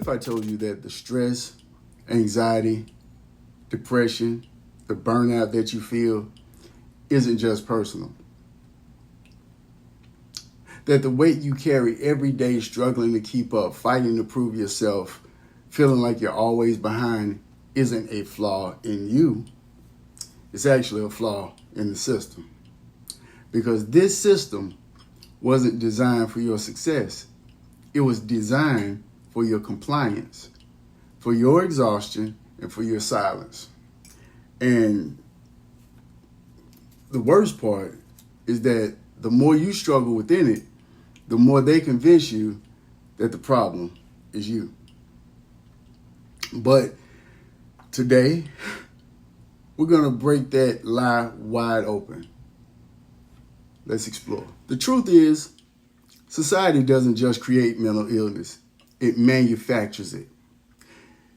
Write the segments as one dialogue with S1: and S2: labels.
S1: if I told you that the stress, anxiety, depression, the burnout that you feel isn't just personal? That the weight you carry every day struggling to keep up, fighting to prove yourself, feeling like you're always behind isn't a flaw in you. It's actually a flaw in the system. Because this system wasn't designed for your success. It was designed for your compliance, for your exhaustion, and for your silence. And the worst part is that the more you struggle within it, the more they convince you that the problem is you. But today, we're going to break that lie wide open. Let's explore. The truth is, society doesn't just create mental illness, it manufactures it.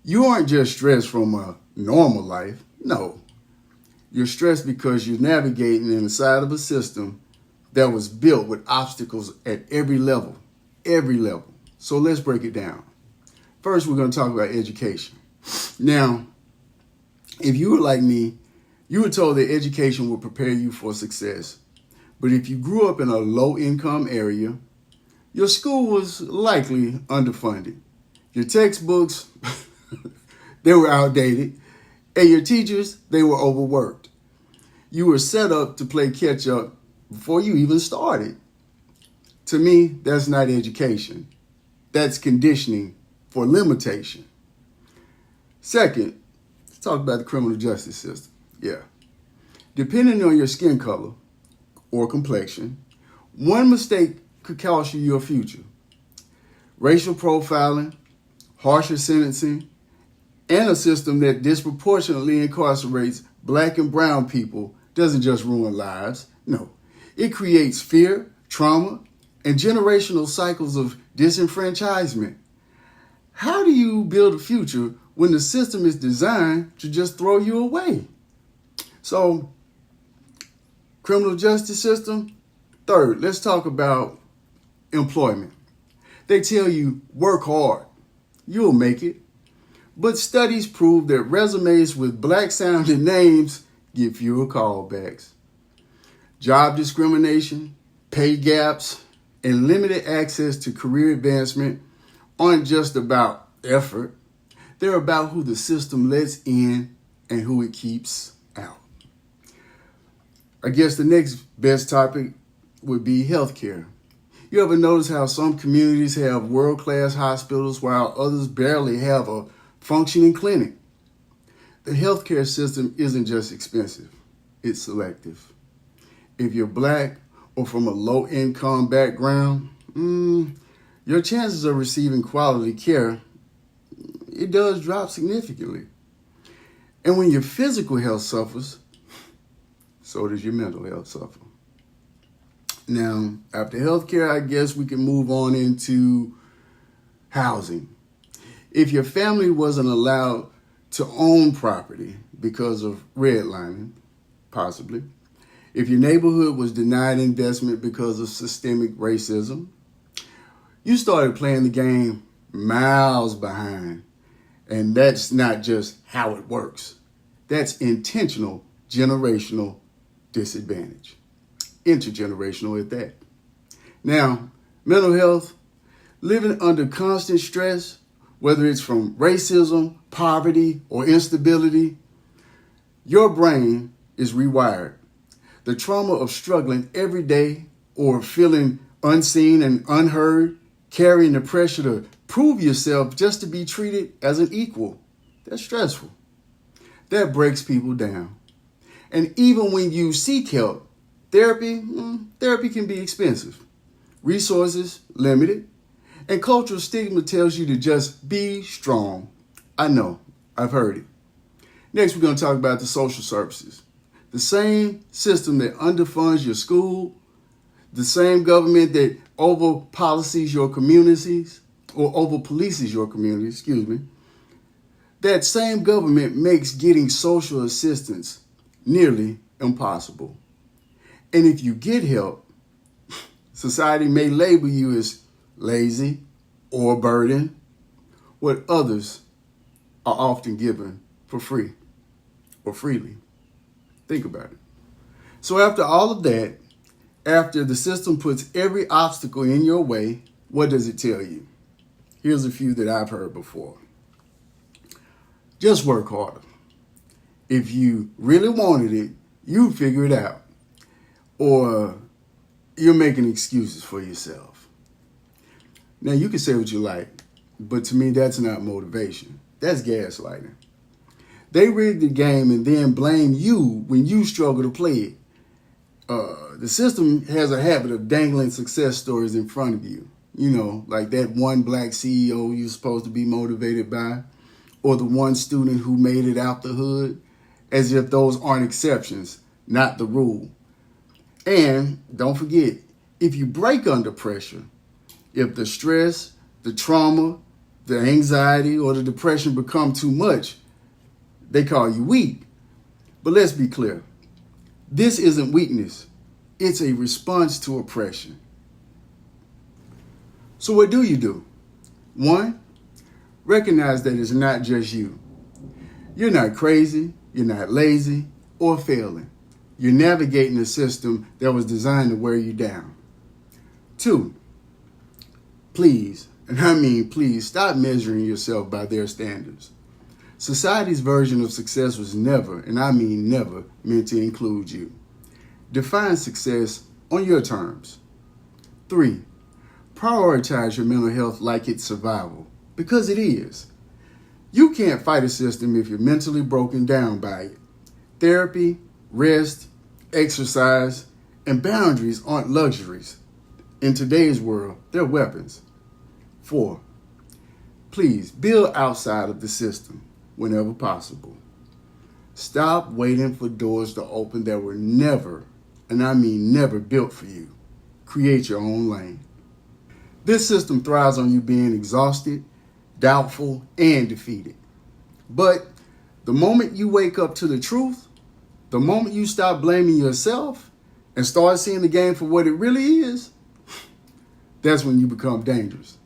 S1: You aren't just stressed from a normal life. No. You're stressed because you're navigating inside of a system that was built with obstacles at every level. Every level. So let's break it down. First, we're going to talk about education. Now, if you were like me, you were told that education will prepare you for success. But if you grew up in a low-income area, your school was likely underfunded. Your textbooks, they were outdated. And your teachers, they were overworked. You were set up to play catch-up before you even started. To me, that's not education. That's conditioning for limitation. Second, let's talk about the criminal justice system. Yeah. Depending on your skin color or complexion, one mistake could cost you your future. Racial profiling, harsher sentencing, and a system that disproportionately incarcerates black and brown people doesn't just ruin lives. No, it creates fear, trauma, and generational cycles of disenfranchisement. How do you build a future when the system is designed to just throw you away? So, criminal justice system. Third, let's talk about employment. They tell you, work hard, you'll make it. But studies prove that resumes with black-sounding names get fewer callbacks. Job discrimination, pay gaps, and limited access to career advancement aren't just about effort. They're about who the system lets in and who it keeps out. I guess the next best topic would be healthcare. You ever notice how some communities have world-class hospitals while others barely have a functioning clinic? The healthcare system isn't just expensive, it's selective. If you're black or from a low-income background, your chances of receiving quality care, it does drop significantly. And when your physical health suffers, so does your mental health suffer. Now, after healthcare, I guess we can move on into housing. If your family wasn't allowed to own property because of redlining, possibly. If your neighborhood was denied investment because of systemic racism, you started playing the game miles behind. And that's not just how it works. That's intentional generational disadvantage. Intergenerational at that. Now, mental health, living under constant stress, whether it's from racism, poverty, or instability, your brain is rewired. The trauma of struggling every day or feeling unseen and unheard, carrying the pressure to prove yourself just to be treated as an equal, that's stressful. That breaks people down. And even when you seek help, therapy can be expensive. Resources limited. And cultural stigma tells you to just be strong. I know, I've heard it. Next, we're going to talk about the social services. The same system that underfunds your school, the same government that over-policies your communities, or over-polices your community, that same government makes getting social assistance nearly impossible. And if you get help, society may label you as lazy or a burden, what others are often given for free or freely. Think about it. So after all of that, after the system puts every obstacle in your way, what does it tell you? Here's a few that I've heard before. Just work harder. If you really wanted it, you'd figure it out. Or you're making excuses for yourself. Now, you can say what you like, but to me, that's not motivation. That's gaslighting. They rig the game and then blame you when you struggle to play it. The system has a habit of dangling success stories in front of you. You know, like that one black CEO you're supposed to be motivated by, or the one student who made it out the hood, as if those aren't exceptions, not the rule. And don't forget, if you break under pressure, if the stress, the trauma, the anxiety, or the depression become too much, they call you weak. But let's be clear. This isn't weakness. It's a response to oppression. So what do? One, recognize that it's not just you. You're not crazy, you're not lazy, or failing. You're navigating a system that was designed to wear you down. Two, please, and I mean please, stop measuring yourself by their standards. Society's version of success was never, and I mean never, meant to include you. Define success on your terms. Three, prioritize your mental health like it's survival, because it is. You can't fight a system if you're mentally broken down by it. Therapy, rest, exercise, and boundaries aren't luxuries. In today's world, they're weapons. 4, please build outside of the system whenever possible. Stop waiting for doors to open that were never, and I mean never, built for you. Create your own lane. This system thrives on you being exhausted, doubtful, and defeated. But the moment you wake up to the truth, the moment you stop blaming yourself and start seeing the game for what it really is, that's when you become dangerous.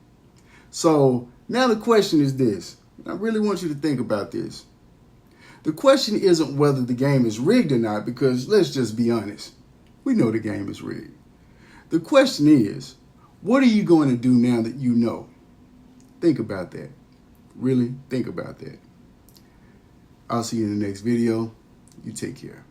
S1: So now the question is this. I really want you to think about this. The question isn't whether the game is rigged or not, because let's just be honest. We know the game is rigged. The question is, what are you going to do now that you know? Think about that. Really think about that. I'll see you in the next video. You take care.